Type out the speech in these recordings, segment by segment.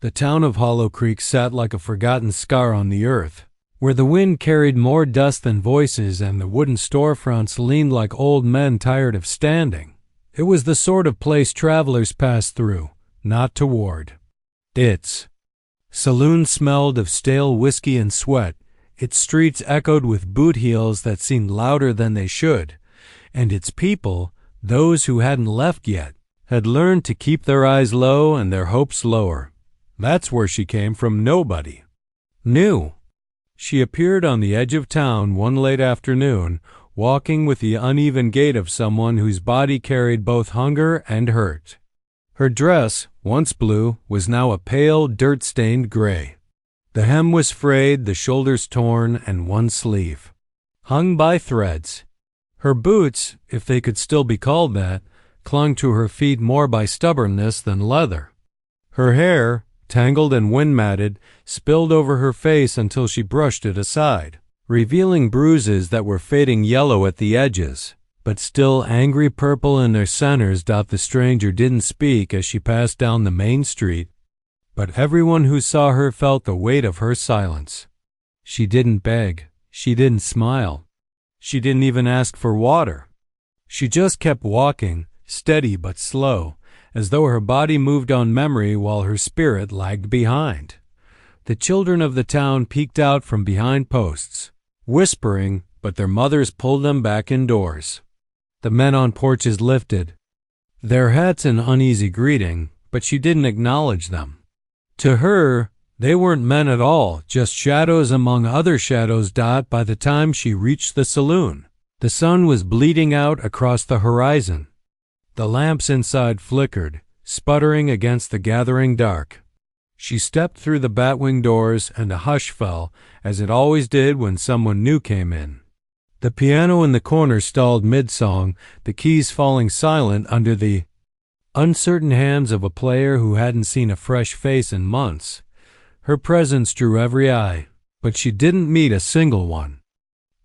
The town of Hollow Creek sat like a forgotten scar on the earth, where the wind carried more dust than voices and the wooden storefronts leaned like old men tired of standing. It was the sort of place travelers passed through, not toward. Its saloon smelled of stale whiskey and sweat, its streets echoed with boot heels that seemed louder than they should, and its people, those who hadn't left yet, had learned to keep their eyes low and their hopes lower. That's where she came from. Nobody knew. She appeared on the edge of town one late afternoon, walking with the uneven gait of someone whose body carried both hunger and hurt. Her dress, once blue, was now a pale, dirt-stained gray. The hem was frayed, the shoulders torn, and one sleeve hung by threads. Her boots, if they could still be called that, clung to her feet more by stubbornness than leather. Her hair, tangled and wind-matted, spilled over her face until she brushed it aside, revealing bruises that were fading yellow at the edges, but still angry purple in their centers. The stranger didn't speak as she passed down the main street, but everyone who saw her felt the weight of her silence. She didn't beg. She didn't smile. She didn't even ask for water. She just kept walking, steady but slow, as though her body moved on memory while her spirit lagged behind. The children of the town peeked out from behind posts, whispering, but their mothers pulled them back indoors. The men on porches lifted their hats in uneasy greeting, but she didn't acknowledge them. To her, they weren't men at all, just shadows among other shadows. By the time she reached the saloon, the sun was bleeding out across the horizon. The lamps inside flickered, sputtering against the gathering dark. She stepped through the batwing doors, and a hush fell, as it always did when someone new came in. The piano in the corner stalled mid-song, the keys falling silent under the uncertain hands of a player who hadn't seen a fresh face in months. Her presence drew every eye, but she didn't meet a single one.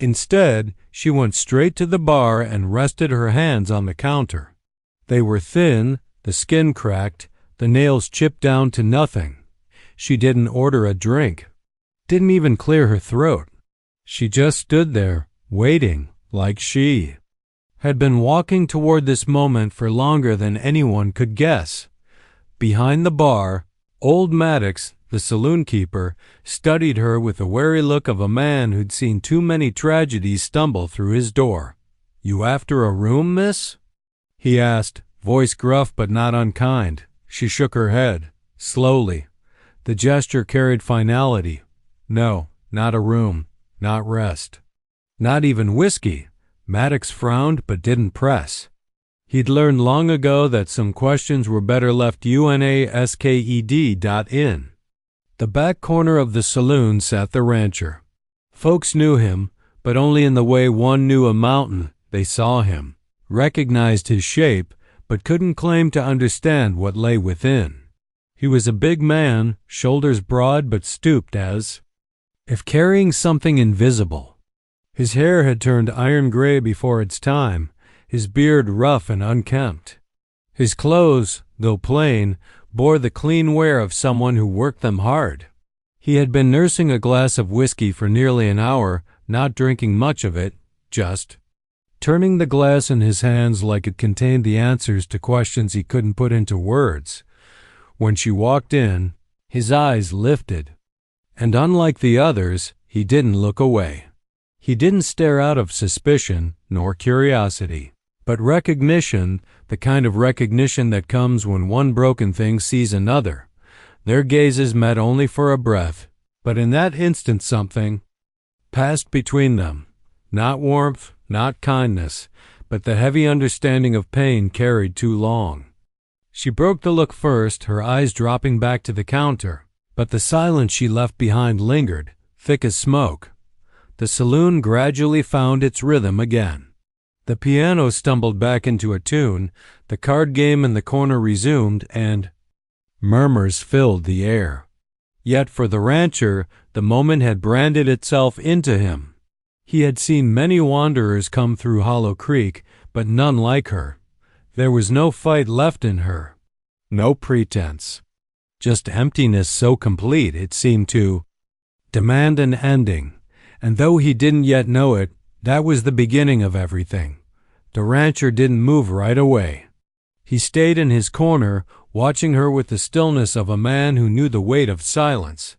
Instead, she went straight to the bar and rested her hands on the counter. They were thin, the skin cracked, the nails chipped down to nothing. She didn't order a drink, didn't even clear her throat. She just stood there, waiting, like she had been walking toward this moment for longer than anyone could guess. Behind the bar, old Maddox, the saloon keeper, studied her with the wary look of a man who'd seen too many tragedies stumble through his door. "You after a room, miss?" he asked, voice gruff but not unkind. She shook her head, slowly. The gesture carried finality. No, not a room, not rest, not even whiskey. Maddox frowned but didn't press. He'd learned long ago that some questions were better left unasked.in. The back corner of the saloon sat the rancher. Folks knew him, but only in the way one knew a mountain. They saw him, recognized his shape, but couldn't claim to understand what lay within. He was a big man, shoulders broad but stooped as if carrying something invisible. His hair had turned iron gray before its time, his beard rough and unkempt. His clothes, though plain, bore the clean wear of someone who worked them hard. He had been nursing a glass of whiskey for nearly an hour, not drinking much of it, just turning the glass in his hands like it contained the answers to questions he couldn't put into words. When she walked in, his eyes lifted, and unlike the others, he didn't look away. He didn't stare out of suspicion nor curiosity, but recognition, the kind of recognition that comes when one broken thing sees another. Their gazes met only for a breath, but in that instant something passed between them. Not warmth, not kindness, but the heavy understanding of pain carried too long. She broke the look first, her eyes dropping back to the counter, but the silence she left behind lingered, thick as smoke. The saloon gradually found its rhythm again. The piano stumbled back into a tune, the card game in the corner resumed, and murmurs filled the air. Yet for the rancher, the moment had branded itself into him. He had seen many wanderers come through Hollow Creek, but none like her. There was no fight left in her, no pretense. just emptiness so complete it seemed to demand an ending. And though he didn't yet know it, that was the beginning of everything. The rancher didn't move right away. He stayed in his corner, watching her with the stillness of a man who knew the weight of silence.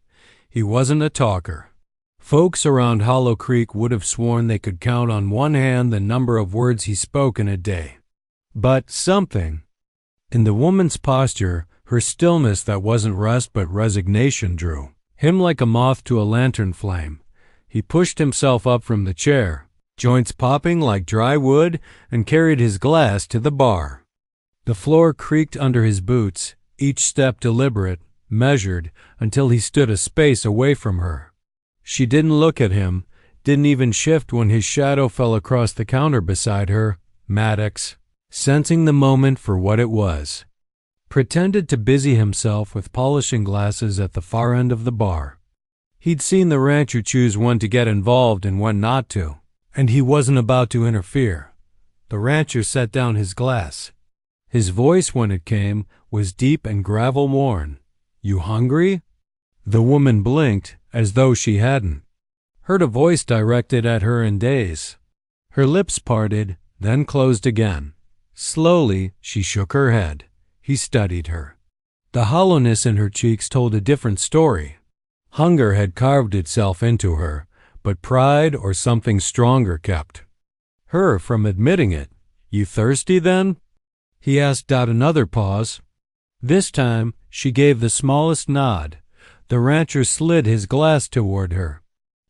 He wasn't a talker. Folks around Hollow Creek would have sworn they could count on one hand the number of words he spoke in a day. But something in the woman's posture, her stillness that wasn't rest but resignation, drew him like a moth to a lantern flame. He pushed himself up from the chair, joints popping like dry wood, and carried his glass to the bar. The floor creaked under his boots, each step deliberate, measured, until he stood a space away from her. She didn't look at him, didn't even shift when his shadow fell across the counter beside her. Maddox, sensing the moment for what it was, pretended to busy himself with polishing glasses at the far end of the bar. He'd seen the rancher choose when to get involved and when not to, and he wasn't about to interfere. The rancher set down his glass. His voice, when it came, was deep and gravel-worn. "You hungry?" The woman blinked, as though she hadn't heard a voice directed at her in days. Her lips parted, then closed again. Slowly, she shook her head. He studied her. The hollowness in her cheeks told a different story. Hunger had carved itself into her, but pride or something stronger kept her from admitting it. "You thirsty, then?" he asked out another pause. This time, she gave the smallest nod. The rancher slid his glass toward her.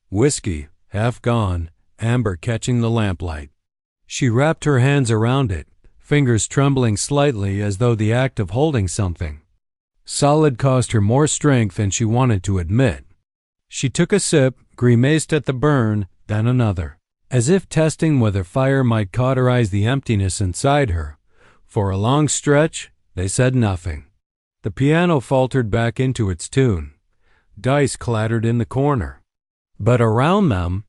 Whiskey, half gone, amber catching the lamplight. She wrapped her hands around it, fingers trembling slightly as though the act of holding something solid cost her more strength than she wanted to admit. She took a sip, grimaced at the burn, then another, as if testing whether fire might cauterize the emptiness inside her. For a long stretch, they said nothing. The piano faltered back into its tune. Dice clattered in the corner. But around them,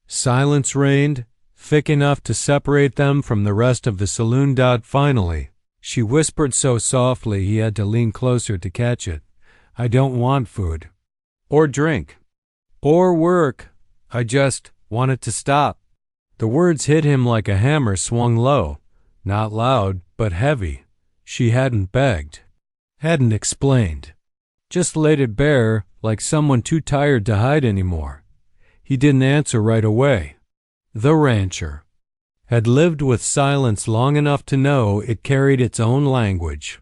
silence reigned, thick enough to separate them from the rest of the saloon. Finally, she whispered so softly he had to lean closer to catch it. "I don't want food. Or drink. Or work. I just want it to stop." The words hit him like a hammer swung low. Not loud, but heavy. She hadn't begged, hadn't explained. Just laid it bare, like someone too tired to hide anymore. He didn't answer right away. The rancher had lived with silence long enough to know it carried its own language.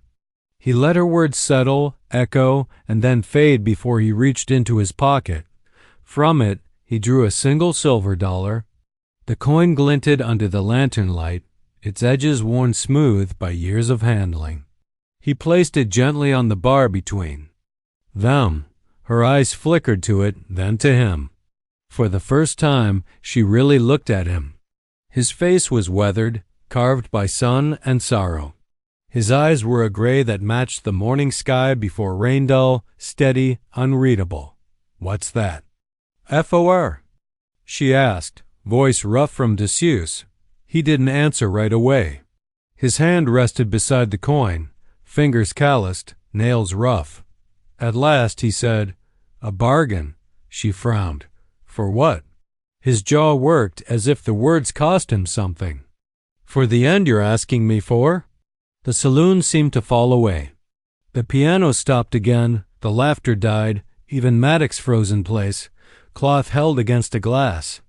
He let her words settle, echo, and then fade before he reached into his pocket. From it, he drew a single silver dollar. The coin glinted under the lantern light, its edges worn smooth by years of handling. He placed it gently on the bar between them. Her eyes flickered to it, then to him. For the first time, she really looked at him. His face was weathered, carved by sun and sorrow. His eyes were a gray that matched the morning sky before rain, dull, steady, unreadable. "What's that?" "FOR?" she asked, voice rough from disuse. He didn't answer right away. His hand rested beside the coin, fingers calloused, nails rough. At last he said, "A bargain." She frowned. "For what?" His jaw worked as if the words cost him something. "For the end you're asking me for?" The saloon seemed to fall away. The piano stopped again, the laughter died, even Maddox froze in place, cloth held against a glass.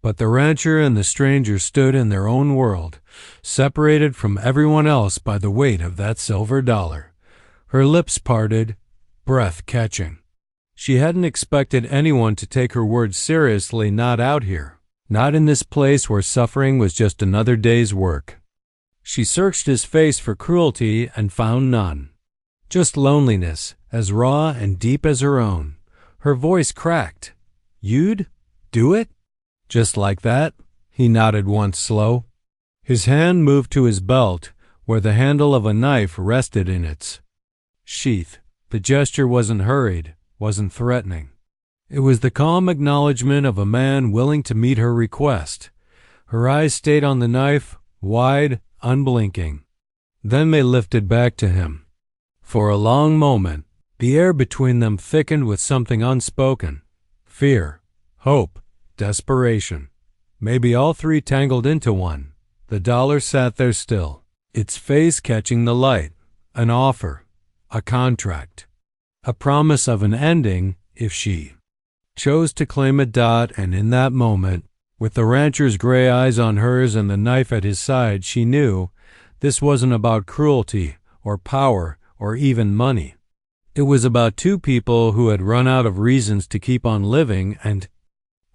But the rancher and the stranger stood in their own world, separated from everyone else by the weight of that silver dollar. Her lips parted, breath catching. She hadn't expected anyone to take her words seriously, not out here, not in this place where suffering was just another day's work. She searched his face for cruelty and found none. Just loneliness, as raw and deep as her own. Her voice cracked. "You'd do it?" "Just like that?" He nodded once, slow. His hand moved to his belt, where the handle of a knife rested in its sheath. The gesture wasn't hurried, wasn't threatening. It was the calm acknowledgement of a man willing to meet her request. Her eyes stayed on the knife, wide, unblinking. Then they lifted back to him. For a long moment, The air between them thickened with something unspoken. Fear, hope, desperation. Maybe all three tangled into one. The dollar sat there still, its face catching the light. An offer, a contract, a promise of an ending if she chose to claim it. And in that moment, with the rancher's gray eyes on hers and the knife at his side, she knew this wasn't about cruelty or power or even money. It was about two people who had run out of reasons to keep on living, and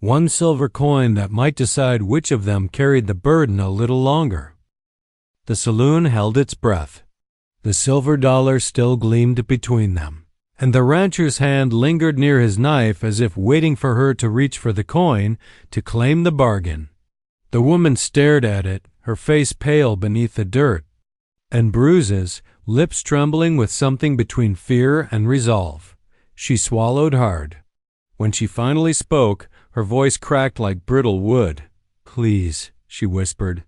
one silver coin that might decide which of them carried the burden a little longer. The saloon held its breath. The silver dollar still gleamed between them, and the rancher's hand lingered near his knife as if waiting for her to reach for the coin to claim the bargain. The woman stared at it, her face pale beneath the dirt and bruises, lips trembling with something between fear and resolve. She swallowed hard. When she finally spoke, her voice cracked like brittle wood. "Please," she whispered.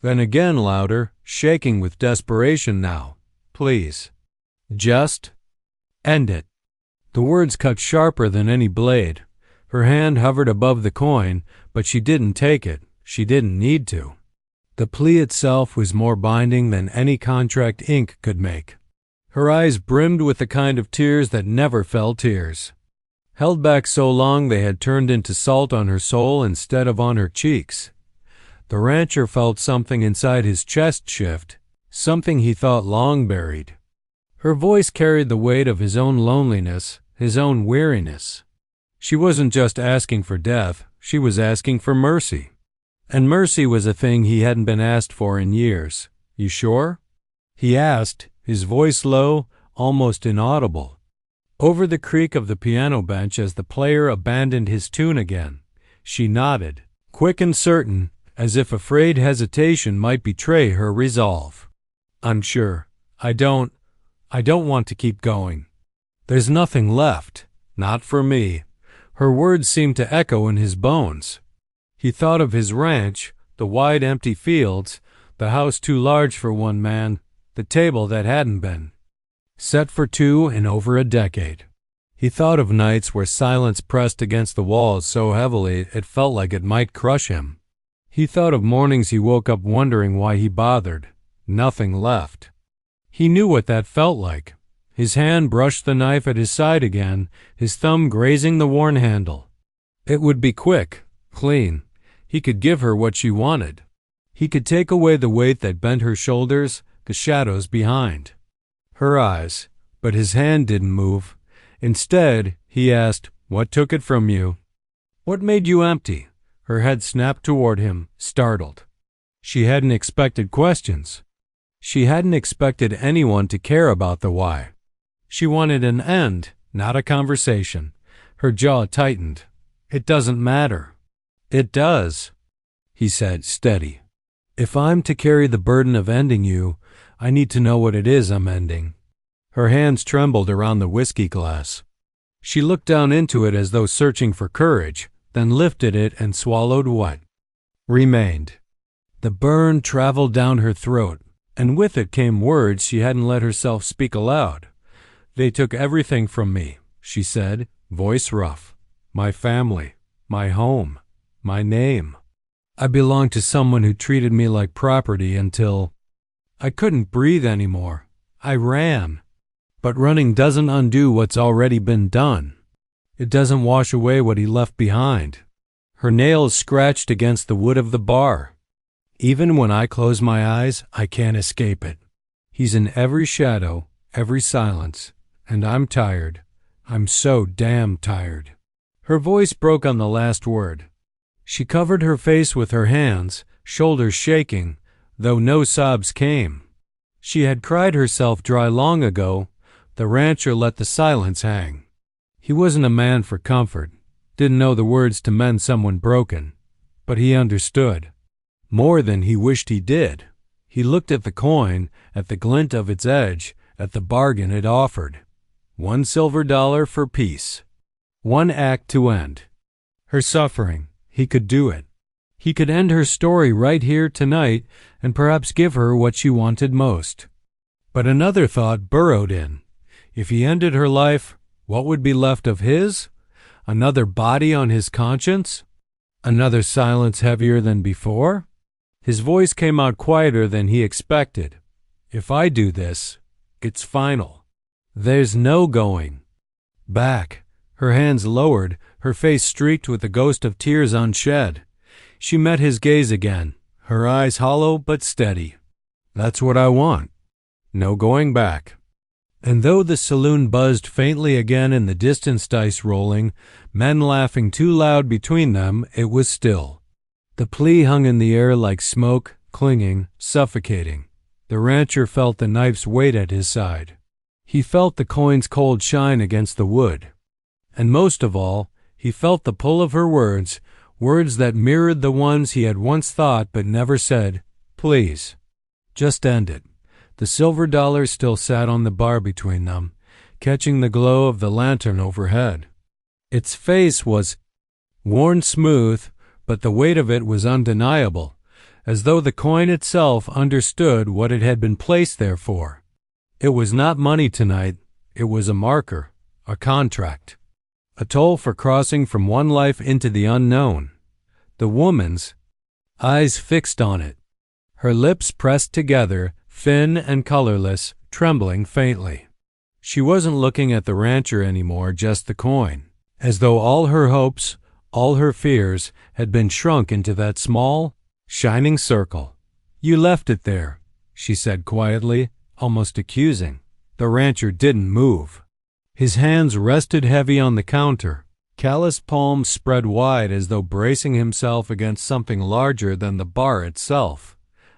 Then again louder, shaking with desperation now. "Please. Just end it." The words cut sharper than any blade. Her hand hovered above the coin, but she didn't take it. She didn't need to. The plea itself was more binding than any contract ink could make. Her eyes brimmed with the kind of tears that never fell tears. Held back so long they had turned into salt on her soul instead of on her cheeks. The rancher felt something inside his chest shift, something he thought long buried. Her voice carried the weight of his own loneliness, his own weariness. She wasn't just asking for death, she was asking for mercy. And mercy was a thing he hadn't been asked for in years. "You sure?" he asked, his voice low, almost inaudible. Over the creak of the piano bench as the player abandoned his tune again, she nodded, quick and certain, as if afraid hesitation might betray her resolve. "I'm sure. I don't want to keep going. There's nothing left. Not for me." Her words seemed to echo in his bones. He thought of his ranch, the wide empty fields, the house too large for one man, the table that hadn't been set for two in over a decade. He thought of nights where silence pressed against the walls so heavily it felt like it might crush him. He thought of mornings he woke up wondering why he bothered. Nothing left. He knew what that felt like. His hand brushed the knife at his side again, his thumb grazing the worn handle. It would be quick, clean. He could give her what she wanted. He could take away the weight that bent her shoulders, the shadows behind her eyes, but his hand didn't move. Instead, he asked, "What took it from you? What made you empty?" Her head snapped toward him, startled. She hadn't expected questions. She hadn't expected anyone to care about the why. She wanted an end, not a conversation. Her jaw tightened. "It doesn't matter." "It does," he said, steady. "If I'm to carry the burden of ending you, I need to know what it is I'm ending." Her hands trembled around the whiskey glass. She looked down into it as though searching for courage, then lifted it and swallowed what remained. The burn traveled down her throat, and with it came words she hadn't let herself speak aloud. "They took everything from me," she said, voice rough. "My family, my home, my name. I belonged to someone who treated me like property until I couldn't breathe anymore. I ran. But running doesn't undo what's already been done. It doesn't wash away what he left behind." Her nails scratched against the wood of the bar. "Even when I close my eyes, I can't escape it. He's in every shadow, every silence, and I'm tired. I'm so damn tired." Her voice broke on the last word. She covered her face with her hands, shoulders shaking, though no sobs came. She had cried herself dry long ago. The rancher let the silence hang. He wasn't a man for comfort, didn't know the words to mend someone broken, but he understood. More than he wished he did. He looked at the coin, at the glint of its edge, at the bargain it offered. $1 silver for peace. One act to end her suffering. He could do it. He could end her story right here tonight and perhaps give her what she wanted most. But another thought burrowed in. If he ended her life, what would be left of his? Another body on his conscience? Another silence heavier than before? His voice came out quieter than he expected. If I do this, it's final. There's no going back. Her hands lowered, her face streaked with the ghost of tears unshed. She met his gaze again, her eyes hollow but steady. That's what I want. No going back. And though the saloon buzzed faintly again in the distance, dice rolling, men laughing too loud between them, it was still. The plea hung in the air like smoke, clinging, suffocating. The rancher felt the knife's weight at his side. He felt the coin's cold shine against the wood. And most of all, he felt the pull of her words, words that mirrored the ones he had once thought but never said. Please, just end it. The silver dollar still sat on the bar between them, catching the glow of the lantern overhead. Its face was worn smooth, but the weight of it was undeniable, as though the coin itself understood what it had been placed there for. It was not money tonight, it was a marker, a contract, a toll for crossing from one life into the unknown. The woman's eyes fixed on it, her lips pressed together, thin and colorless, trembling faintly. She wasn't looking at the rancher anymore, just the coin, as though all her hopes, all her fears, had been shrunk into that small, shining circle. You left it there, she said quietly, almost accusing. The rancher didn't move. His hands rested heavy on the counter, calloused palms spread wide as though bracing himself against something larger than the bar itself.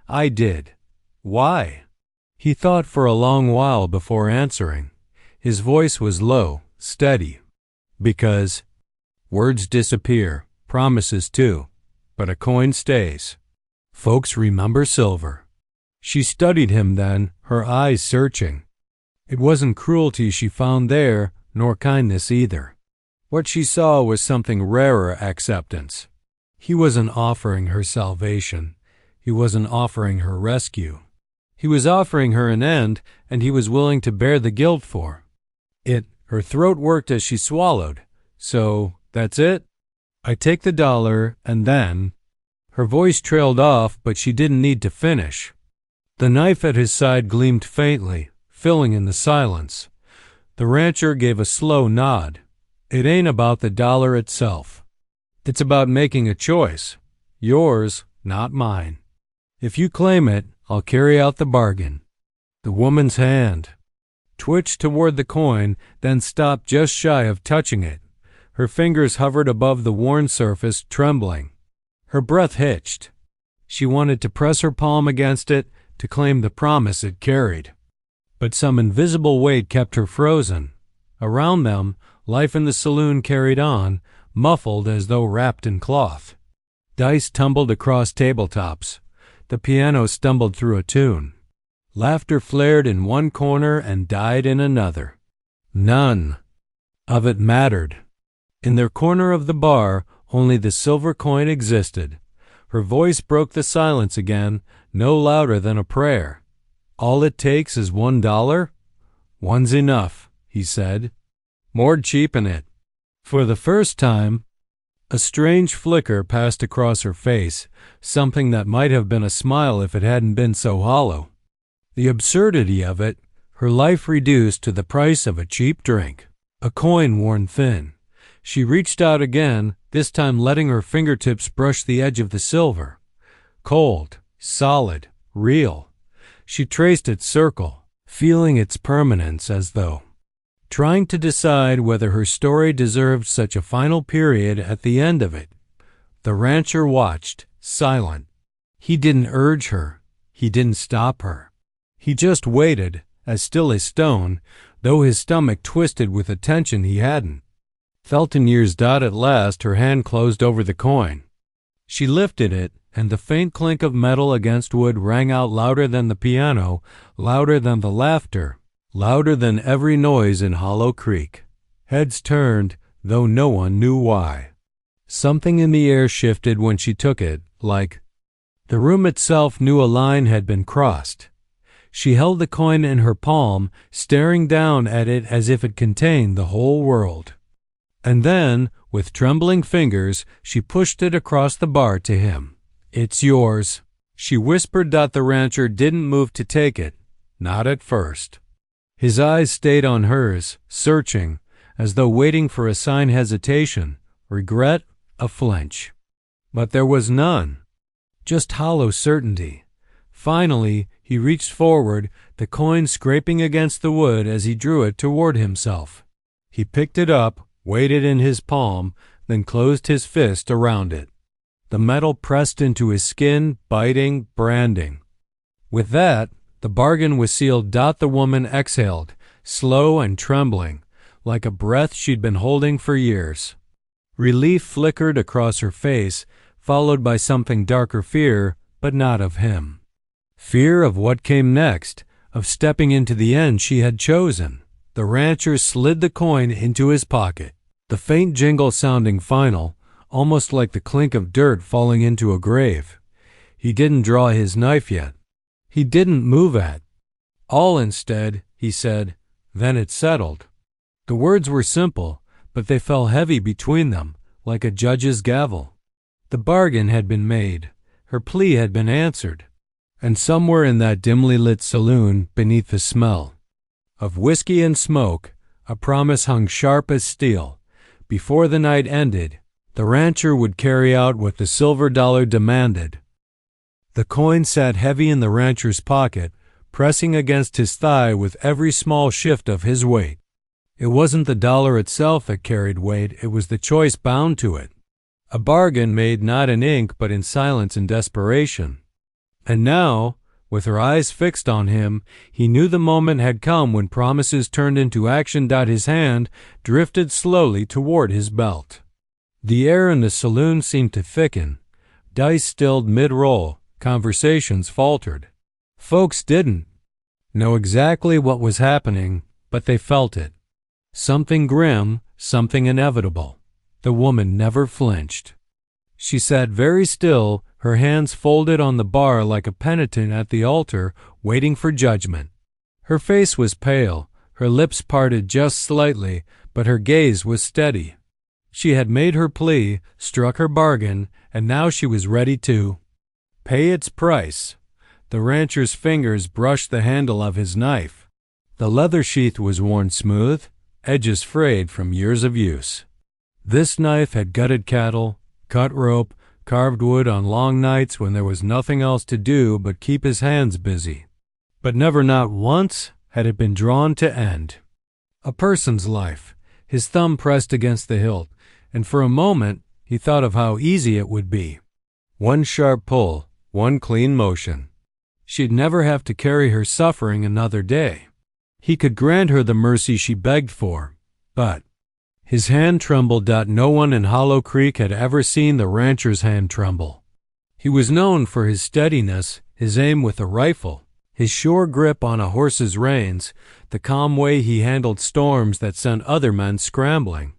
I did. Why? He thought for a long while before answering. His voice was low, steady. Because words disappear, promises too, but a coin stays. Folks remember silver. She studied him then, her eyes searching. It wasn't cruelty she found there, nor kindness either. What she saw was something rarer, acceptance. He wasn't offering her salvation. He wasn't offering her rescue. He was offering her an end, and he was willing to bear the guilt for it. Her throat worked as she swallowed. So, that's it? I take the dollar, and then... Her voice trailed off, but she didn't need to finish. The knife at his side gleamed faintly, filling in the silence. The rancher gave a slow nod. It ain't about the dollar itself. It's about making a choice. Yours, not mine. If you claim it, I'll carry out the bargain. The woman's hand twitched toward the coin, then stopped just shy of touching it. Her fingers hovered above the worn surface, trembling. Her breath hitched. She wanted to press her palm against it, to claim the promise it carried. But some invisible weight kept her frozen. Around them, life in the saloon carried on, muffled as though wrapped in cloth. Dice tumbled across tabletops. The piano stumbled through a tune. Laughter flared in one corner and died in another. None of it mattered. In their corner of the bar, only the silver coin existed. Her voice broke the silence again, no louder than a prayer. All it takes is $1? One's enough, he said. More'd cheapen it. For the first time, a strange flicker passed across her face, something that might have been a smile if it hadn't been so hollow. The absurdity of it, her life reduced to the price of a cheap drink, a coin worn thin. She reached out again, this time letting her fingertips brush the edge of the silver. Cold, solid, real. She traced its circle, feeling its permanence as though trying to decide whether her story deserved such a final period at the end of it. The rancher watched, silent. He didn't urge her. He didn't stop her. He just waited, as still as stone, though his stomach twisted with a tension he hadn't felt in years. At last her hand closed over the coin. She lifted it, and the faint clink of metal against wood rang out louder than the piano, louder than the laughter, louder than every noise in Hollow Creek. Heads turned, though no one knew why. Something in the air shifted when she took it, like the room itself knew a line had been crossed. She held the coin in her palm, staring down at it as if it contained the whole world. And then, with trembling fingers, she pushed it across the bar to him. "It's yours," she whispered. The rancher didn't move to take it, not at first. His eyes stayed on hers, searching, as though waiting for a sign: hesitation, regret, a flinch. But there was none, just hollow certainty. Finally, he reached forward, the coin scraping against the wood as he drew it toward himself. He picked it up, weighed it in his palm, then closed his fist around it. The metal pressed into his skin, biting, branding. With that, the bargain was sealed. The woman exhaled, slow and trembling, like a breath she'd been holding for years. Relief flickered across her face, followed by something darker: fear, but not of him. Fear of what came next, of stepping into the end she had chosen. The rancher slid the coin into his pocket, the faint jingle sounding final, almost like the clink of dirt falling into a grave. He didn't draw his knife yet. He didn't move at all. Instead, he said, "Then it's settled." The words were simple, but they fell heavy between them, like a judge's gavel. The bargain had been made. Her plea had been answered. And somewhere in that dimly lit saloon, beneath the smell of whiskey and smoke, a promise hung sharp as steel. Before the night ended, the rancher would carry out what the silver dollar demanded. The coin sat heavy in the rancher's pocket, pressing against his thigh with every small shift of his weight. It wasn't the dollar itself that carried weight, it was the choice bound to it. A bargain made not in ink but in silence and desperation. And now, with her eyes fixed on him, he knew the moment had come when promises turned into action. His hand drifted slowly toward his belt. The air in the saloon seemed to thicken. Dice stilled mid-roll. Conversations faltered. Folks didn't know exactly what was happening, but they felt it. Something grim, something inevitable. The woman never flinched. She sat very still, her hands folded on the bar like a penitent at the altar, waiting for judgment. Her face was pale, her lips parted just slightly, but her gaze was steady. She had made her plea, struck her bargain, and now she was ready to pay its price. The rancher's fingers brushed the handle of his knife. The leather sheath was worn smooth, edges frayed from years of use. This knife had gutted cattle, cut rope, carved wood on long nights when there was nothing else to do but keep his hands busy. But never, not once, had it been drawn to end a person's life. His thumb pressed against the hilt, and for a moment he thought of how easy it would be. One sharp pull, one clean motion. She'd never have to carry her suffering another day. He could grant her the mercy she begged for, but his hand trembled. No one in Hollow Creek had ever seen the rancher's hand tremble. He was known for his steadiness, his aim with a rifle, his sure grip on a horse's reins, the calm way he handled storms that sent other men scrambling.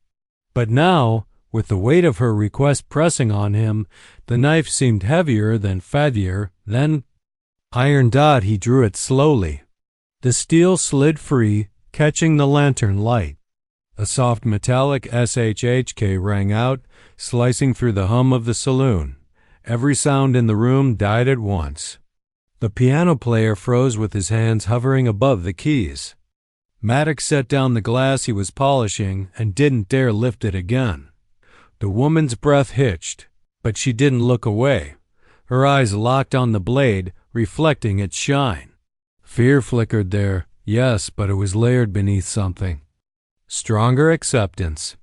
But now, with the weight of her request pressing on him, the knife seemed heavier than fattier, then iron. He drew it slowly. The steel slid free, catching the lantern light. A soft metallic SHHK rang out, slicing through the hum of the saloon. Every sound in the room died at once. The piano player froze with his hands hovering above the keys. Maddox set down the glass he was polishing and didn't dare lift it again. The woman's breath hitched, but she didn't look away. Her eyes locked on the blade, reflecting its shine. Fear flickered there, yes, but it was layered beneath something. Stronger acceptance.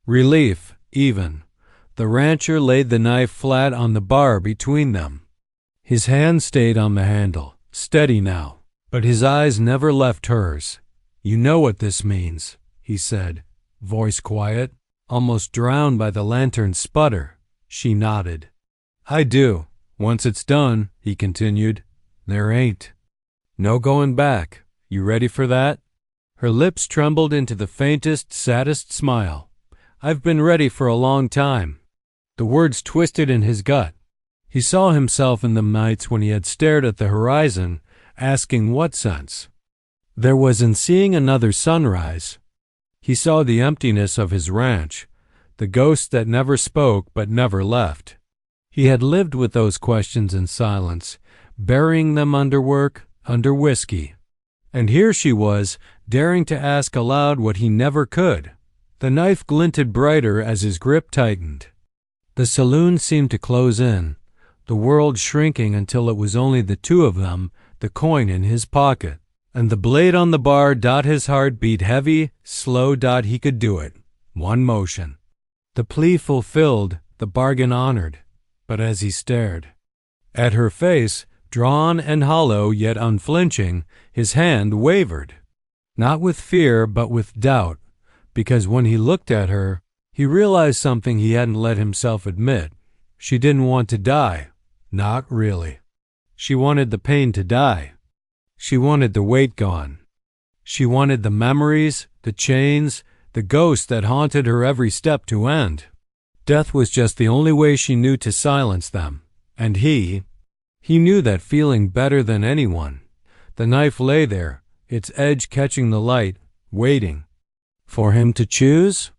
Relief, even. The rancher laid the knife flat on the bar between them. His hand stayed on the handle, steady now, but his eyes never left hers. "You know what this means," he said, voice quiet, almost drowned by the lantern's sputter. She nodded. "I do. Once it's done," he continued, "there ain't no going back. You ready for that?" Her lips trembled into the faintest, saddest smile. "I've been ready for a long time." The words twisted in his gut. He saw himself in the nights when he had stared at the horizon, asking what sense. There was in seeing another sunrise. He saw the emptiness of his ranch, the ghost that never spoke but never left. He had lived with those questions in silence, burying them under work, under whiskey. And here she was, daring to ask aloud what he never could. The knife glinted brighter as his grip tightened. The saloon seemed to close in, the world shrinking until it was only the two of them, the coin in his pocket. And the blade on the bar. His heart beat heavy, slow. He could do it. One motion. The plea fulfilled, the bargain honored. But as he stared at her face, drawn and hollow yet unflinching, his hand wavered. Not with fear, but with doubt, because when he looked at her, he realized something he hadn't let himself admit. She didn't want to die. Not really. She wanted the pain to die. She wanted the weight gone. She wanted the memories, the chains, the ghost that haunted her every step to end. Death was just the only way she knew to silence them. And he knew that feeling better than anyone. The knife lay there, its edge catching the light, waiting for him to choose.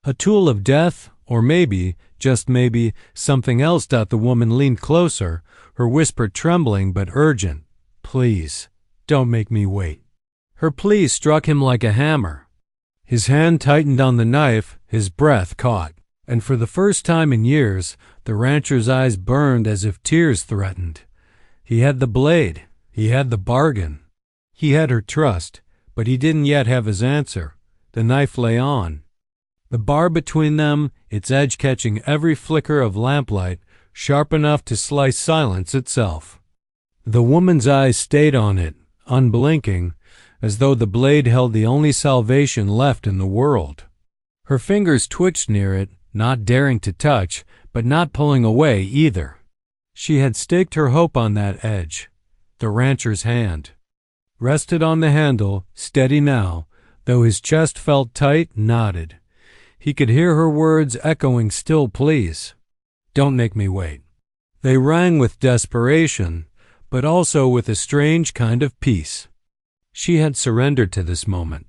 A tool of death, or maybe, just maybe, something else. The woman leaned closer, her whisper trembling but urgent. Please, don't make me wait. Her plea struck him like a hammer. His hand tightened on the knife, his breath caught. And for the first time in years, the rancher's eyes burned as if tears threatened. He had the blade. He had the bargain. He had her trust, but he didn't yet have his answer. The knife lay on. The bar between them, its edge catching every flicker of lamplight, sharp enough to slice silence itself. The woman's eyes stayed on it, unblinking, as though the blade held the only salvation left in the world. Her fingers twitched near it, not daring to touch, but not pulling away either. She had staked her hope on that edge. The rancher's hand rested on the handle, steady now, though his chest felt tight, knotted. He could hear her words echoing still pleas. Don't make me wait. They rang with desperation, but also with a strange kind of peace. She had surrendered to this moment,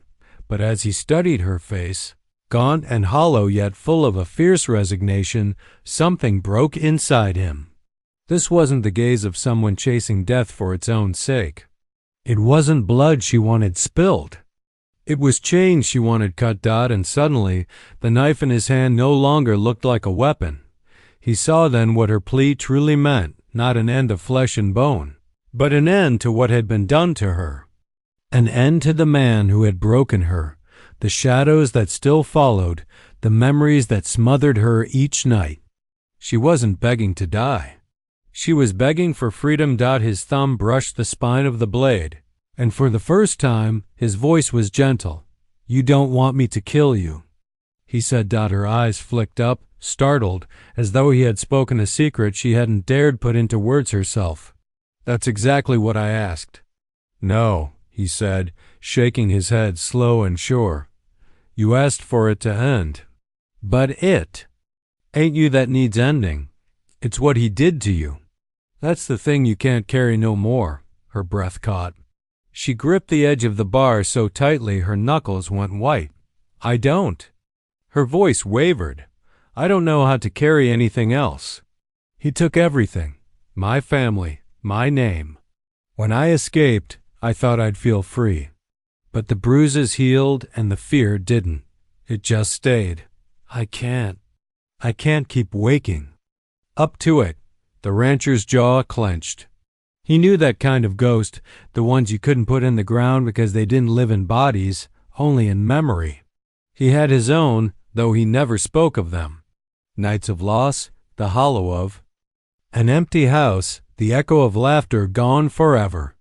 but as he studied her face, gaunt and hollow yet full of a fierce resignation, something broke inside him. This wasn't the gaze of someone chasing death for its own sake. It wasn't blood she wanted spilled. It was chains she wanted cut. And suddenly, the knife in his hand no longer looked like a weapon. He saw then what her plea truly meant, not an end of flesh and bone, but an end to what had been done to her. An end to the man who had broken her, the shadows that still followed, the memories that smothered her each night. She wasn't begging to die. She was begging for freedom. His thumb brushed the spine of the blade, and for the first time his voice was gentle. You don't want me to kill you, he said. Her eyes flicked up, startled, as though he had spoken a secret she hadn't dared put into words herself. That's exactly what I asked. No, he said, shaking his head slow and sure. You asked for it to end. But it ain't you that needs ending. It's what he did to you. That's the thing you can't carry no more. Her breath caught. She gripped the edge of the bar so tightly her knuckles went white. I don't. Her voice wavered. I don't know how to carry anything else. He took everything. My family, my name. When I escaped, I thought I'd feel free. But the bruises healed and the fear didn't. It just stayed. I can't keep waking. Up to it. The rancher's jaw clenched. He knew that kind of ghost, the ones you couldn't put in the ground because they didn't live in bodies, only in memory. He had his own, though he never spoke of them. Nights of loss, the hollow of an empty house, the echo of laughter gone forever.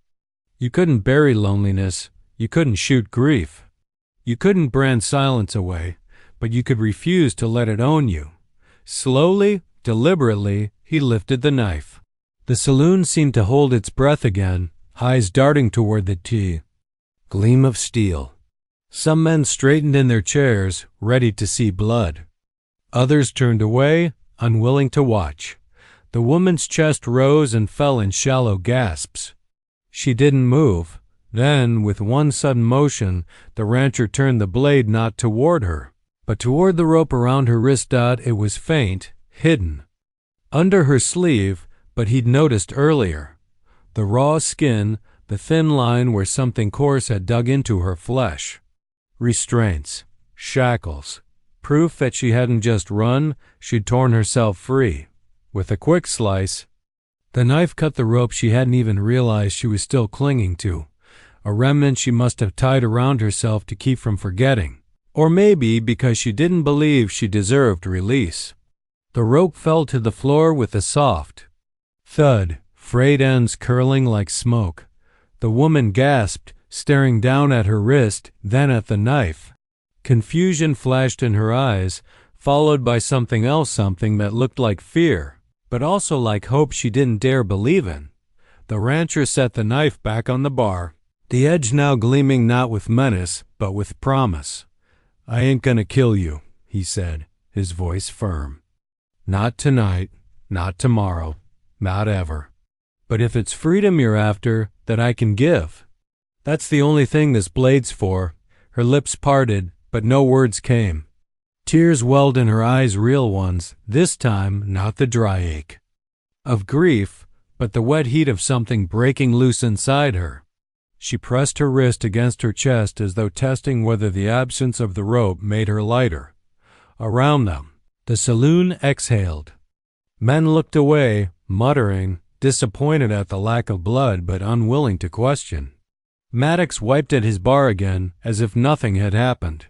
You couldn't bury loneliness. You couldn't shoot grief. You couldn't brand silence away, but you could refuse to let it own you. Slowly, deliberately, he lifted the knife. The saloon seemed to hold its breath again, eyes darting toward the tea. Gleam of steel. Some men straightened in their chairs, ready to see blood. Others turned away, unwilling to watch. The woman's chest rose and fell in shallow gasps. She didn't move. Then, with one sudden motion, the rancher turned the blade not toward her, but toward the rope around her wrist. It was faint, hidden under her sleeve, but he'd noticed earlier. The raw skin, the thin line where something coarse had dug into her flesh. Restraints, shackles, proof that she hadn't just run, she'd torn herself free. With a quick slice, the knife cut the rope she hadn't even realized she was still clinging to, a remnant she must have tied around herself to keep from forgetting, or maybe because she didn't believe she deserved release. The rope fell to the floor with a soft thud, frayed ends curling like smoke. The woman gasped, staring down at her wrist, then at the knife. Confusion flashed in her eyes, followed by something else, something that looked like fear, but also like hope she didn't dare believe in. The rancher set the knife back on the bar, the edge now gleaming not with menace, but with promise. "I ain't gonna kill you," he said, his voice firm. "Not tonight, not tomorrow, not ever. But if it's freedom you're after, that I can give. That's the only thing this blade's for." Her lips parted, but no words came. Tears welled in her eyes, real ones, this time not the dry ache of grief, but the wet heat of something breaking loose inside her. She pressed her wrist against her chest as though testing whether the absence of the rope made her lighter. Around them, the saloon exhaled. Men looked away, muttering, disappointed at the lack of blood but unwilling to question. Maddox wiped at his bar again as if nothing had happened.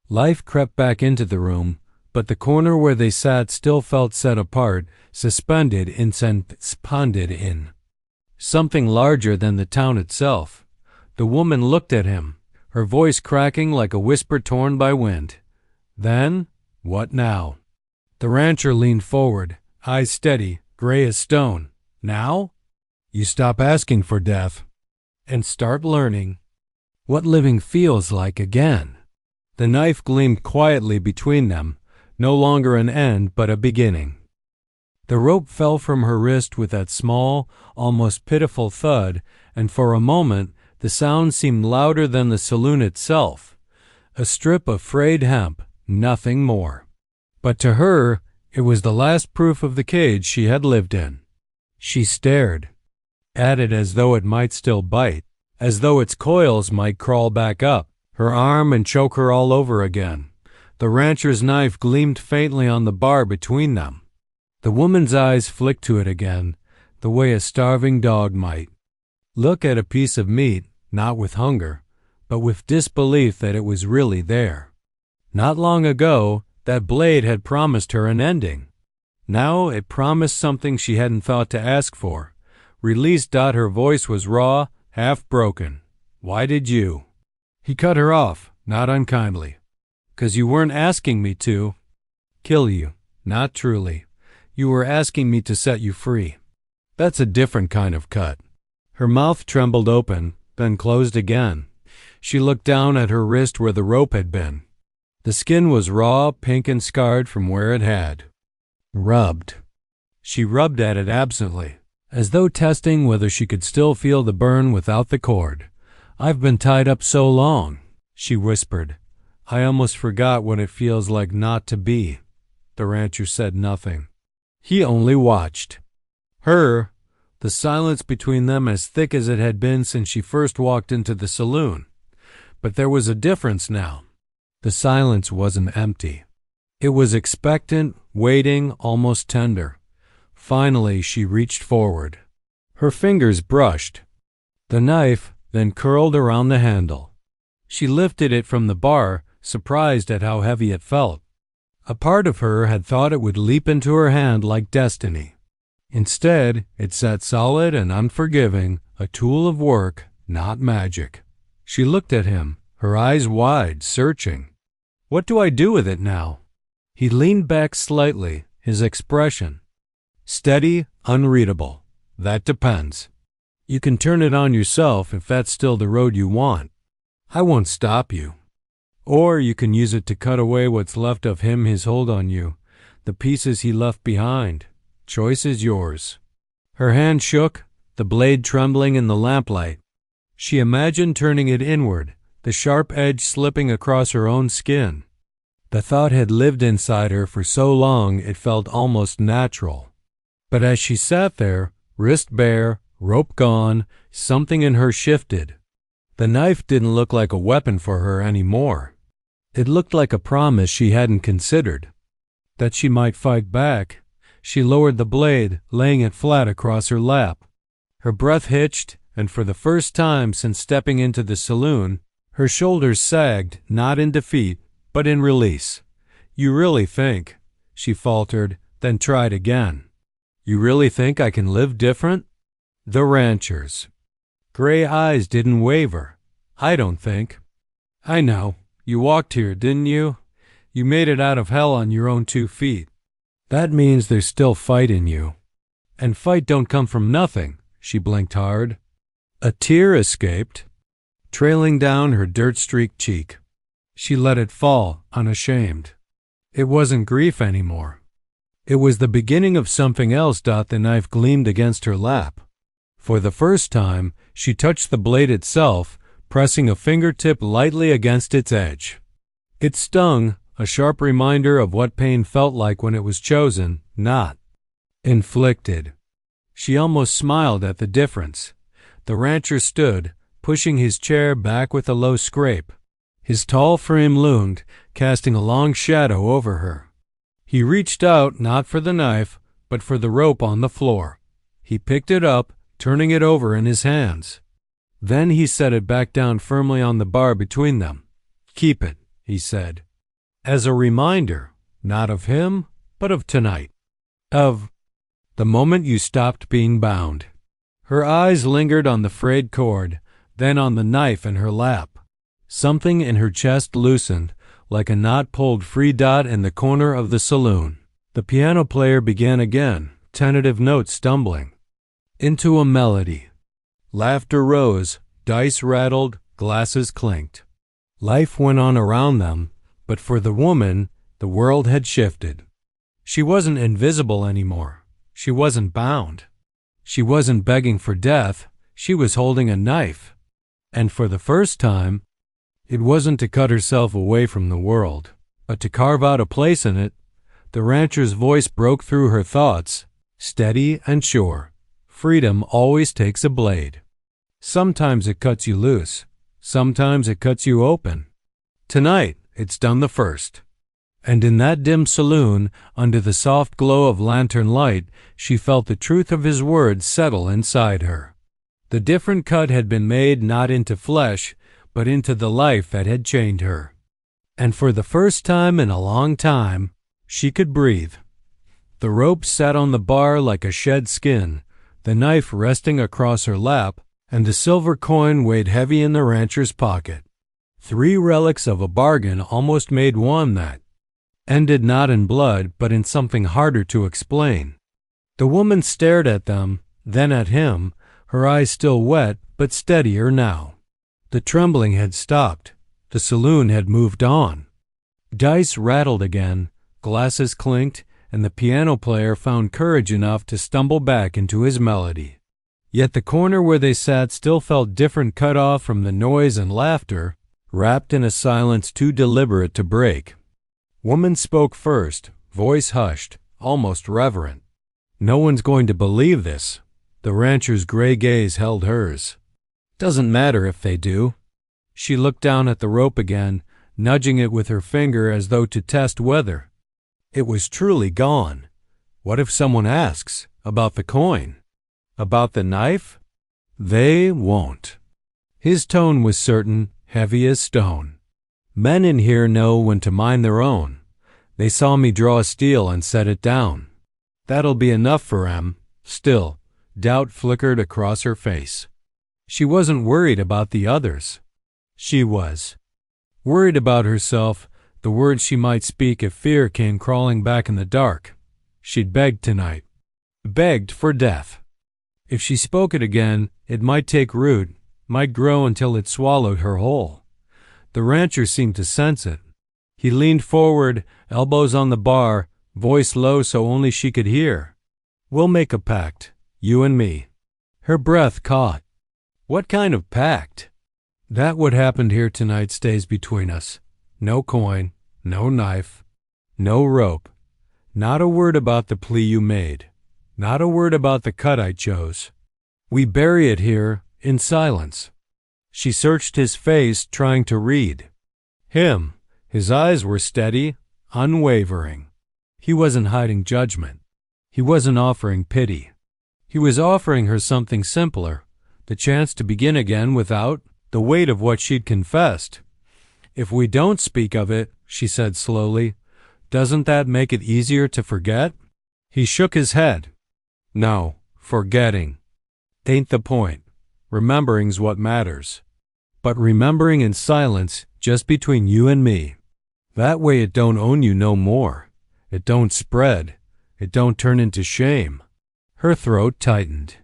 Life crept back into the room, but the corner where they sat still felt set apart, suspended in something larger than the town itself. The woman looked at him, her voice cracking like a whisper torn by wind. Then, what now? The rancher leaned forward, eyes steady, gray as stone. Now? You stop asking for death and start learning what living feels like again. The knife gleamed quietly between them, no longer an end but a beginning. The rope fell from her wrist with that small, almost pitiful thud, and for a moment the sound seemed louder than the saloon itself. A strip of frayed hemp, nothing more. But to her, it was the last proof of the cage she had lived in. She stared at it as though it might still bite, as though its coils might crawl back up her arm and choke her all over again. The rancher's knife gleamed faintly on the bar between them. The woman's eyes flicked to it again, the way a starving dog might look at a piece of meat, not with hunger, but with disbelief that it was really there. Not long ago, that blade had promised her an ending. Now it promised something she hadn't thought to ask for. Released. Her voice was raw, half broken. "Why did you?" He cut her off, not unkindly. "'Cause you weren't asking me to kill you, not truly. You were asking me to set you free. That's a different kind of cut." Her mouth trembled open, then closed again. She looked down at her wrist where the rope had been. The skin was raw, pink and scarred from where it had rubbed. She rubbed at it absently, as though testing whether she could still feel the burn without the cord. "I've been tied up so long," she whispered. "I almost forgot what it feels like not to be." The rancher said nothing. He only watched her, the silence between them as thick as it had been since she first walked into the saloon. But there was a difference now. The silence wasn't empty. It was expectant, waiting, almost tender. Finally, she reached forward. Her fingers brushed the knife, then curled around the handle. She lifted it from the bar, surprised at how heavy it felt. A part of her had thought it would leap into her hand like destiny. Instead, it sat solid and unforgiving, a tool of work, not magic. She looked at him, her eyes wide, searching. "What do I do with it now?" He leaned back slightly, his expression steady, unreadable. "That depends. You can turn it on yourself if that's still the road you want. I won't stop you. Or you can use it to cut away what's left of him, his hold on you, the pieces he left behind. Choice is yours." Her hand shook, the blade trembling in the lamplight. She imagined turning it inward, the sharp edge slipping across her own skin. The thought had lived inside her for so long it felt almost natural. But as she sat there, wrist bare, rope gone, something in her shifted. The knife didn't look like a weapon for her anymore. It looked like a promise she hadn't considered. That she might fight back. She lowered the blade, laying it flat across her lap. Her breath hitched, and for the first time since stepping into the saloon, her shoulders sagged, not in defeat, but in release. "You really think," she faltered, then tried again. "You really think I can live different?" The rancher's gray eyes didn't waver. "I don't think." "I know. You walked here, didn't you? You made it out of hell on your own 2 feet. That means there's still fight in you. And fight don't come from nothing." She blinked hard. A tear escaped, trailing down her dirt-streaked cheek. She let it fall, unashamed. It wasn't grief anymore. It was the beginning of something else. The knife gleamed against her lap. For the first time, she touched the blade itself, pressing a fingertip lightly against its edge. It stung, a sharp reminder of what pain felt like when it was chosen, not inflicted. She almost smiled at the difference. The rancher stood, pushing his chair back with a low scrape. His tall frame loomed, casting a long shadow over her. He reached out, not for the knife, but for the rope on the floor. He picked it up, turning it over in his hands. Then he set it back down firmly on the bar between them. "Keep it," he said, as a reminder, not of him, but of tonight. Of the moment you stopped being bound. Her eyes lingered on the frayed cord, then on the knife in her lap. Something in her chest loosened, like a knot pulled free. In the corner of the saloon, the piano player began again, tentative notes stumbling into a melody. Laughter rose, dice rattled, glasses clinked. Life went on around them, but for the woman, the world had shifted. She wasn't invisible anymore. She wasn't bound. She wasn't begging for death. She was holding a knife. And for the first time, it wasn't to cut herself away from the world, but to carve out a place in it. The rancher's voice broke through her thoughts, steady and sure. Freedom always takes a blade. Sometimes it cuts you loose. Sometimes it cuts you open. Tonight, it's done the first. And in that dim saloon, under the soft glow of lantern light, she felt the truth of his words settle inside her. The different cut had been made not into flesh, but into the life that had chained her. And for the first time in a long time, she could breathe. The rope sat on the bar like a shed skin, the knife resting across her lap, and the silver coin weighed heavy in the rancher's pocket. 3 relics of a bargain almost made one that ended not in blood, but in something harder to explain. The woman stared at them, then at him, her eyes still wet, but steadier now. The trembling had stopped. The saloon had moved on. Dice rattled again, glasses clinked, and the piano player found courage enough to stumble back into his melody. Yet the corner where they sat still felt different, cut off from the noise and laughter, wrapped in a silence too deliberate to break. Woman spoke first, voice hushed, almost reverent. "No one's going to believe this." The rancher's gray gaze held hers. "Doesn't matter if they do." She looked down at the rope again, nudging it with her finger as though to test whether it was truly gone. What if someone asks about the coin? About the knife? They won't. His tone was certain, heavy as stone. "Men in here know when to mind their own. They saw me draw steel and set it down. That'll be enough for 'em." Still, doubt flickered across her face. She wasn't worried about the others. She was worried about herself, the words she might speak if fear came crawling back in the dark. She'd begged tonight. Begged for death. If she spoke it again, it might take root, might grow until it swallowed her whole. The rancher seemed to sense it. He leaned forward, elbows on the bar, voice low so only she could hear. "We'll make a pact, you and me." Her breath caught. What kind of pact? That what happened here tonight stays between us. No coin, no knife, no rope. Not a word about the plea you made. Not a word about the cut I chose. We bury it here in silence. She searched his face, trying to read. Him. His eyes were steady, unwavering. He wasn't hiding judgment. He wasn't offering pity. He was offering her something simpler, the chance to begin again without the weight of what she'd confessed. If we don't speak of it, she said slowly, doesn't that make it easier to forget? He shook his head. No, forgetting ain't the point. Remembering's what matters. But remembering in silence, just between you and me. That way it don't own you no more. It don't spread. It don't turn into shame. Her throat tightened.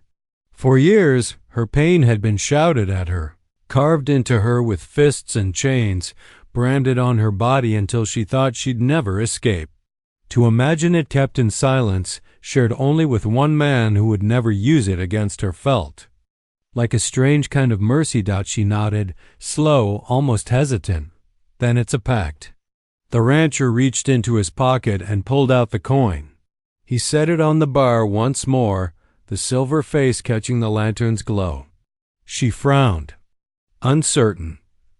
For years, her pain had been shouted at her, carved into her with fists and chains, branded on her body until she thought she'd never escape. To imagine it kept in silence, shared only with one man who would never use it against her felt. Like a strange kind of mercy. She nodded, slow, almost hesitant. Then it's a pact. The rancher reached into his pocket and pulled out the coin. He set it on the bar once more, the silver face catching the lantern's glow. She frowned. Uncertain.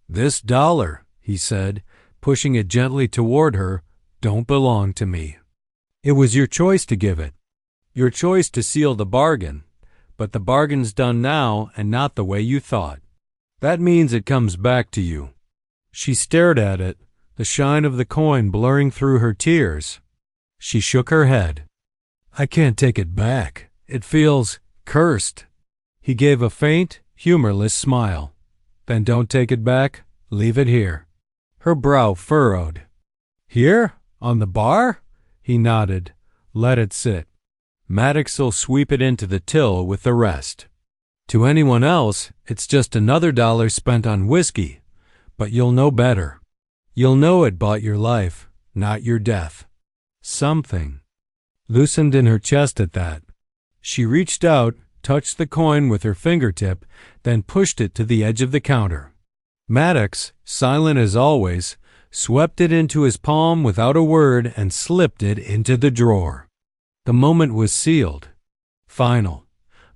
This dollar, he said, pushing it gently toward her, don't belong to me. It was your choice to give it. Your choice to seal the bargain. But the bargain's done now and not the way you thought. That means it comes back to you. She stared at it, the shine of the coin blurring through her tears. She shook her head. I can't take it back. It feels cursed. He gave a faint, humorless smile. Then don't take it back. Leave it here. Her brow furrowed. Here? On the bar? He nodded. Let it sit. Maddox'll sweep it into the till with the rest. To anyone else, it's just another dollar spent on whiskey. But you'll know better. You'll know it bought your life, not your death. Something loosened in her chest at that. She reached out, touched the coin with her fingertip, then pushed it to the edge of the counter. Maddox, silent as always, swept it into his palm without a word and slipped it into the drawer. The moment was sealed. Final.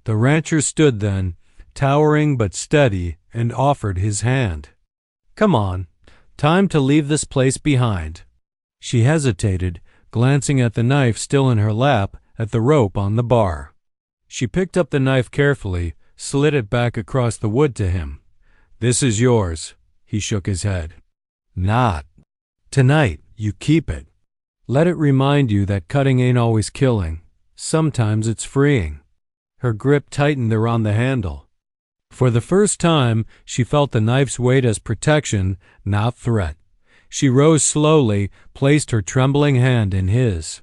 The rancher stood then, towering but steady, and offered his hand. Come on. Time to leave this place behind. She hesitated, glancing at the knife still in her lap, at the rope on the bar. She picked up the knife carefully, slid it back across the wood to him. This is yours. He shook his head. Not. Tonight, you keep it. Let it remind you that cutting ain't always killing. Sometimes it's freeing. Her grip tightened around the handle. For the first time, she felt the knife's weight as protection, not threat. She rose slowly, placed her trembling hand in his.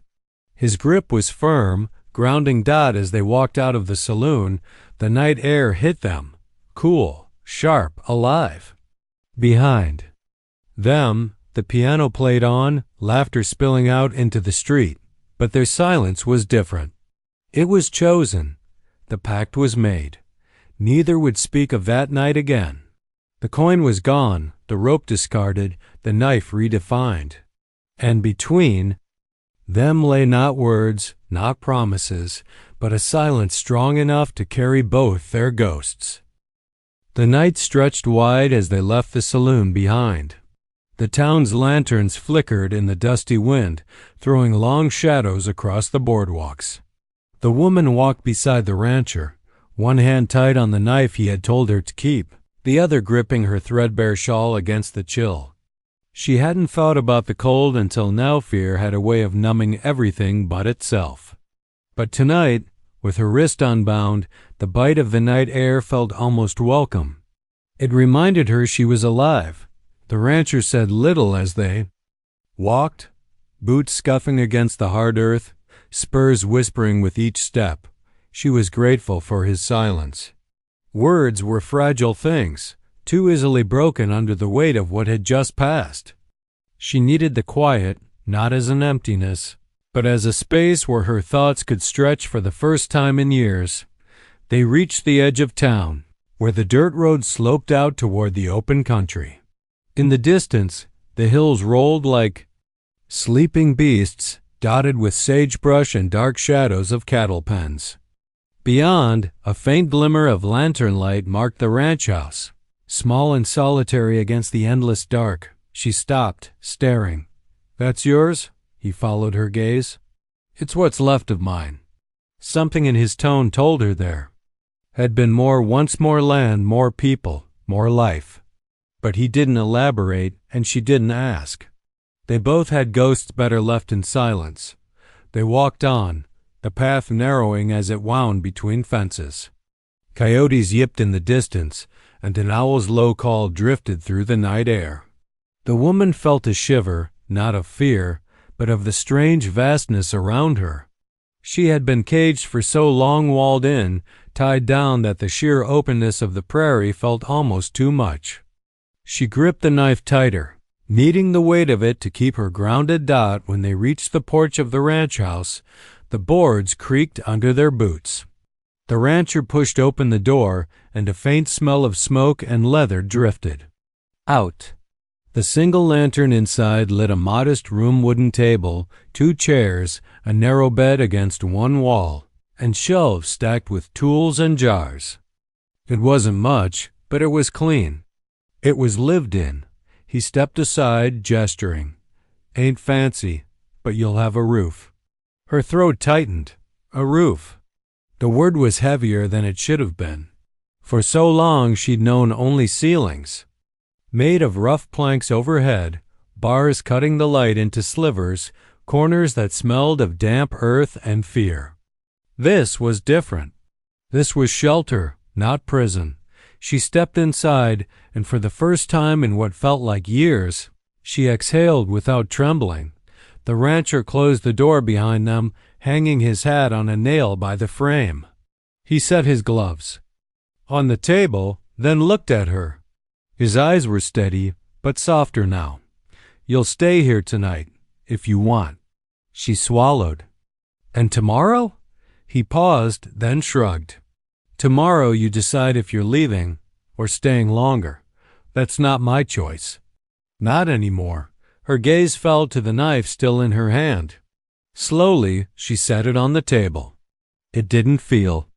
His grip was firm, grounding as they walked out of the saloon. The night air hit them, cool, sharp, alive. Behind them, the piano played on, laughter spilling out into the street, but their silence was different. It was chosen. The pact was made. Neither would speak of that night again. The coin was gone, the rope discarded, the knife redefined. And between them lay not words, not promises, but a silence strong enough to carry both their ghosts. The night stretched wide as they left the saloon behind. The town's lanterns flickered in the dusty wind, throwing long shadows across the boardwalks. The woman walked beside the rancher, one hand tight on the knife he had told her to keep, the other gripping her threadbare shawl against the chill. She hadn't thought about the cold until now. Fear had a way of numbing everything but itself. But tonight, with her wrist unbound, the bite of the night air felt almost welcome. It reminded her she was alive. The rancher said little as they walked, boots scuffing against the hard earth, spurs whispering with each step. She was grateful for his silence. Words were fragile things, too easily broken under the weight of what had just passed. She needed the quiet, not as an emptiness, but as a space where her thoughts could stretch for the first time in years. They reached the edge of town, where the dirt road sloped out toward the open country. In the distance, the hills rolled like sleeping beasts, dotted with sagebrush and dark shadows of cattle pens. Beyond, a faint glimmer of lantern light marked the ranch house. Small and solitary against the endless dark, she stopped, staring. "That's yours?" He followed her gaze. "It's what's left of mine." Something in his tone told her there had been once more land, more people, more life. But he didn't elaborate, and she didn't ask. They both had ghosts better left in silence. They walked on, the path narrowing as it wound between fences. Coyotes yipped in the distance, and an owl's low call drifted through the night air. The woman felt a shiver, not of fear, but of the strange vastness around her. She had been caged for so long, walled in, tied down, that the sheer openness of the prairie felt almost too much. She gripped the knife tighter, needing the weight of it to keep her grounded. When they reached the porch of the ranch house, the boards creaked under their boots. The rancher pushed open the door, and a faint smell of smoke and leather drifted out. The single lantern inside lit a modest room wooden table, 2 chairs, a narrow bed against one wall, and shelves stacked with tools and jars. It wasn't much, but it was clean. It was lived in. He stepped aside, gesturing. "Ain't fancy, but you'll have a roof." Her throat tightened. A roof. The word was heavier than it should have been. For so long she'd known only ceilings, made of rough planks overhead, bars cutting the light into slivers, corners that smelled of damp earth and fear. This was different. This was shelter, not prison. She stepped inside, and for the first time in what felt like years, she exhaled without trembling. The rancher closed the door behind them, hanging his hat on a nail by the frame. He set his gloves on the table, then looked at her. His eyes were steady, but softer now. "You'll stay here tonight, if you want." She swallowed. "And tomorrow?" He paused, then shrugged. "Tomorrow you decide if you're leaving or staying longer. That's not my choice." "Not anymore." Her gaze fell to the knife still in her hand. Slowly, she set it on the table. It didn't feel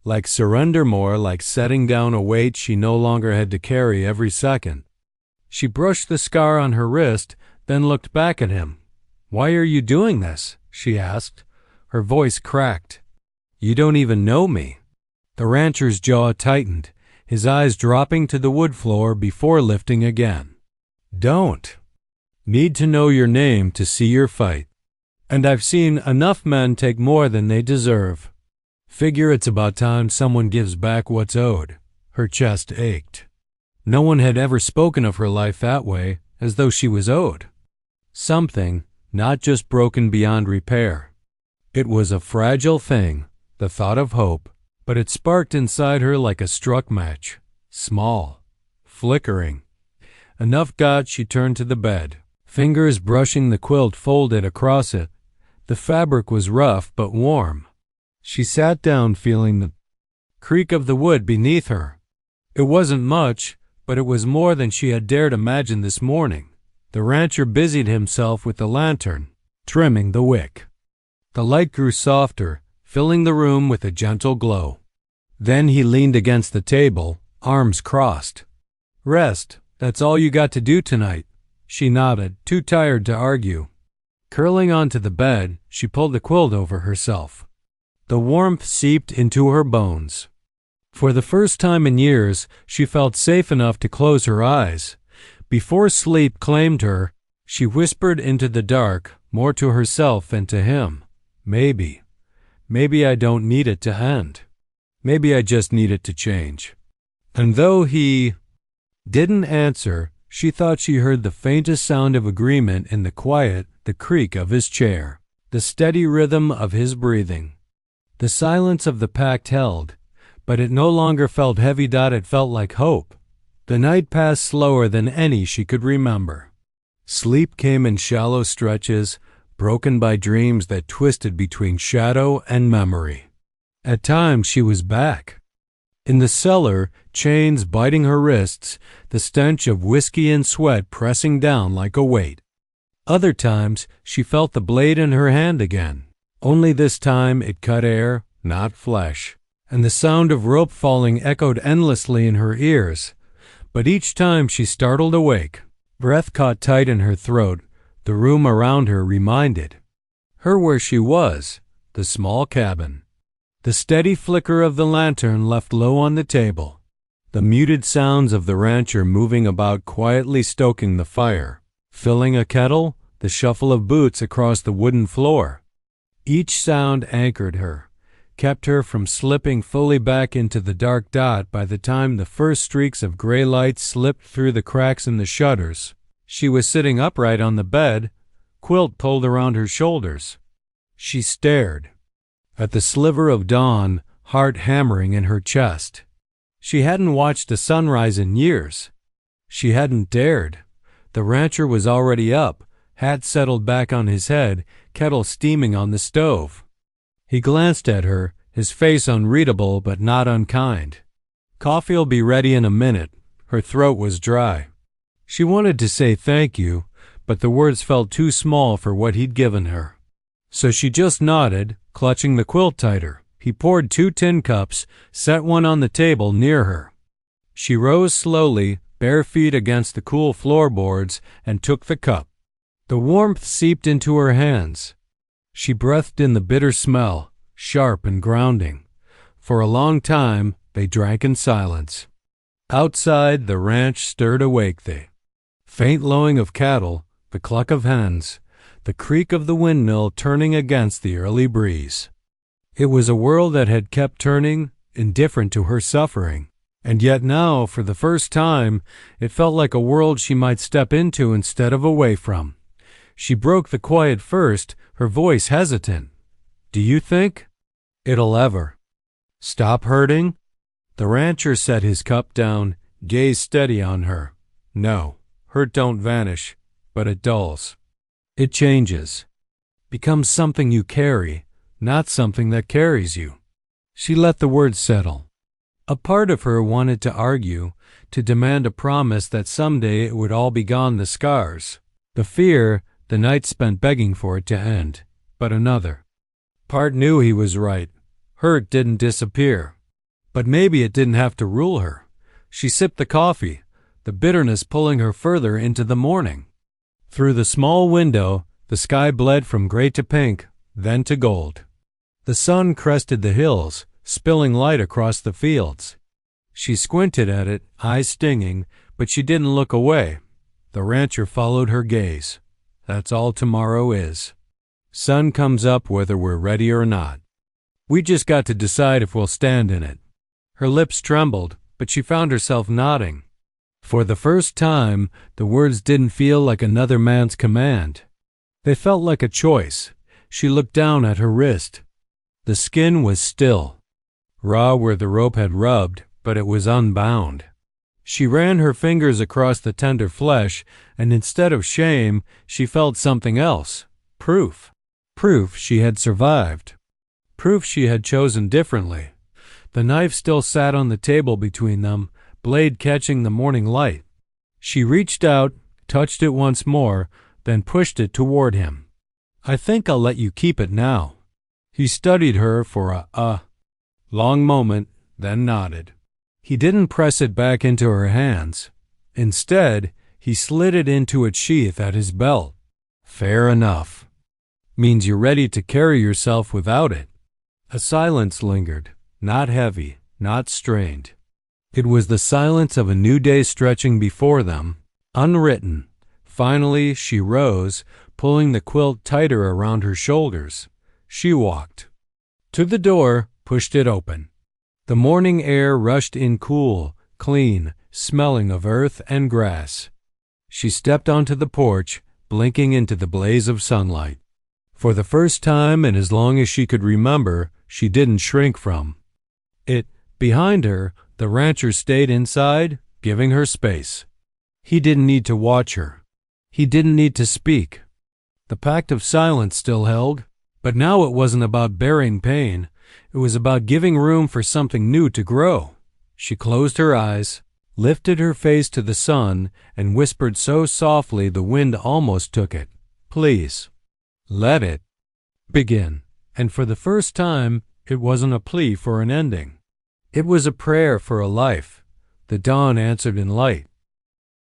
like surrender, more like setting down a weight she no longer had to carry every second. She brushed the scar on her wrist, then looked back at him. "Why are you doing this?" she asked. Her voice cracked. "You don't even know me." The rancher's jaw tightened, his eyes dropping to the wood floor before lifting again. "Don't need to know your name to see your fight. And I've seen enough men take more than they deserve. Figure it's about time someone gives back what's owed." Her chest ached. No one had ever spoken of her life that way, as though she was owed something, not just broken beyond repair. It was a fragile thing, the thought of hope, but it sparked inside her like a struck match. Small, flickering. Enough got, she turned to the bed, fingers brushing the quilt folded across it. The fabric was rough but warm. She sat down, feeling the creak of the wood beneath her. It wasn't much, but it was more than she had dared imagine this morning. The rancher busied himself with the lantern, trimming the wick. The light grew softer, filling the room with a gentle glow. Then he leaned against the table, arms crossed. "Rest, that's all you got to do tonight." She nodded, too tired to argue. Curling onto the bed, she pulled the quilt over herself. The warmth seeped into her bones. For the first time in years, she felt safe enough to close her eyes. Before sleep claimed her, she whispered into the dark, more to herself than to him. Maybe I don't need it to end. Maybe I just need it to change." And though he didn't answer, she thought she heard the faintest sound of agreement in the quiet, the creak of his chair, the steady rhythm of his breathing. The silence of the pact held, but it no longer felt heavy. It felt like hope. The night passed slower than any she could remember. Sleep came in shallow stretches, broken by dreams that twisted between shadow and memory. At times she was back. In the cellar, chains biting her wrists, the stench of whiskey and sweat pressing down like a weight. Other times she felt the blade in her hand again, only this time it cut air, not flesh, and the sound of rope falling echoed endlessly in her ears. But each time she startled awake, breath caught tight in her throat, the room around her reminded her where she was, the small cabin. The steady flicker of the lantern left low on the table, the muted sounds of the rancher moving about quietly stoking the fire, filling a kettle, the shuffle of boots across the wooden floor. Each sound anchored her, kept her from slipping fully back into the dark dot. By the time the first streaks of gray light slipped through the cracks in the shutters, she was sitting upright on the bed, quilt pulled around her shoulders. She stared at the sliver of dawn, heart hammering in her chest. She hadn't watched a sunrise in years. She hadn't dared. The rancher was already up, hat settled back on his head, kettle steaming on the stove. He glanced at her, his face unreadable but not unkind. "Coffee'll be ready in a minute." Her throat was dry. She wanted to say thank you, but the words felt too small for what he'd given her. So she just nodded, clutching the quilt tighter. He poured 2 tin cups, set one on the table near her. She rose slowly, bare feet against the cool floorboards, and took the cup. The warmth seeped into her hands. She breathed in the bitter smell, sharp and grounding. For a long time, they drank in silence. Outside, the ranch stirred awake. The faint lowing of cattle, the cluck of hens, the creak of the windmill turning against the early breeze. It was a world that had kept turning, indifferent to her suffering. And yet now, for the first time, it felt like a world she might step into instead of away from. She broke the quiet first, her voice hesitant. "Do you think it'll ever stop hurting?" The rancher set his cup down, gaze steady on her. "No, hurt don't vanish, but it dulls. It changes, becomes something you carry, not something that carries you." She let the words settle. A part of her wanted to argue, to demand a promise that someday it would all be gone, the scars, the fear, the night spent begging for it to end. But another part knew he was right. Hurt didn't disappear. But maybe it didn't have to rule her. She sipped the coffee, the bitterness pulling her further into the morning. Through the small window, the sky bled from gray to pink, then to gold. The sun crested the hills, spilling light across the fields. She squinted at it, eyes stinging, but she didn't look away. The rancher followed her gaze. "That's all tomorrow is. Sun comes up whether we're ready or not. We just got to decide if we'll stand in it." Her lips trembled, but she found herself nodding. For the first time, the words didn't feel like another man's command. They felt like a choice. She looked down at her wrist. The skin was still, raw where the rope had rubbed, but it was unbound. She ran her fingers across the tender flesh, and instead of shame, she felt something else. Proof. Proof she had survived. Proof she had chosen differently. The knife still sat on the table between them, blade catching the morning light. She reached out, touched it once more, then pushed it toward him. "I think I'll let you keep it now." He studied her for a long moment, then nodded. He didn't press it back into her hands. Instead, he slid it into its sheath at his belt. "Fair enough. Means you're ready to carry yourself without it." A silence lingered, not heavy, not strained. It was the silence of a new day stretching before them, unwritten. Finally, she rose, pulling the quilt tighter around her shoulders. She walked to the door, pushed it open. The morning air rushed in cool, clean, smelling of earth and grass. She stepped onto the porch, blinking into the blaze of sunlight. For the first time in as long as she could remember, she didn't shrink from it. Behind her, the rancher stayed inside, giving her space. He didn't need to watch her. He didn't need to speak. The pact of silence still held, but now it wasn't about bearing pain. It was about giving room for something new to grow. She closed her eyes, lifted her face to the sun, and whispered so softly the wind almost took it, "Please, let it begin." And for the first time, it wasn't a plea for an ending. It was a prayer for a life. The dawn answered in light.